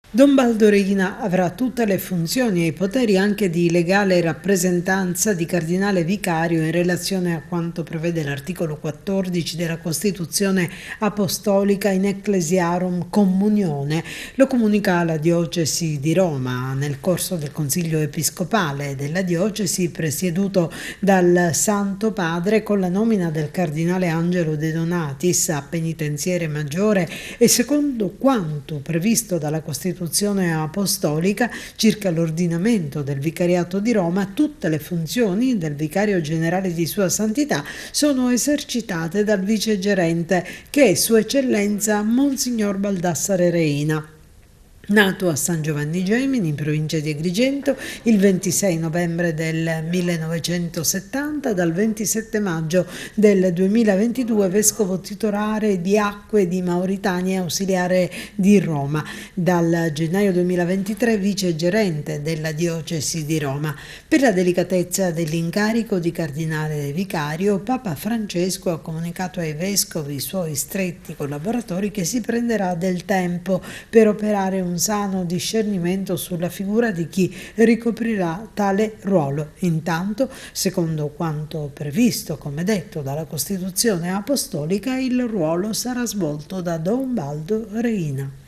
Don Baldo Reina avrà tutte le funzioni e i poteri anche di legale rappresentanza di cardinale vicario in relazione a quanto prevede l'articolo 14 della Costituzione Apostolica in Ecclesiarum Communione. Lo comunica la diocesi di Roma nel corso del Consiglio Episcopale della diocesi presieduto dal Santo Padre con la nomina del cardinale Angelo De Donatis a penitenziere maggiore e secondo quanto previsto dalla Costituzione apostolica circa l'ordinamento del vicariato di Roma, tutte le funzioni del vicario generale di Sua Santità sono esercitate dal vicegerente, che è Sua Eccellenza Monsignor Baldassare Reina. Nato a San Giovanni Gemini, in provincia di Agrigento, il 26 novembre del 1970, dal 27 maggio del 2022 vescovo titolare di Acque di Mauritania e ausiliare di Roma, dal gennaio 2023 vicegerente della diocesi di Roma. Per la delicatezza dell'incarico di cardinale vicario, Papa Francesco ha comunicato ai vescovi, suoi stretti collaboratori, che si prenderà del tempo per operare un sano discernimento sulla figura di chi ricoprirà tale ruolo. Intanto, secondo quanto previsto, come detto dalla Costituzione Apostolica, il ruolo sarà svolto da Don Baldo Reina.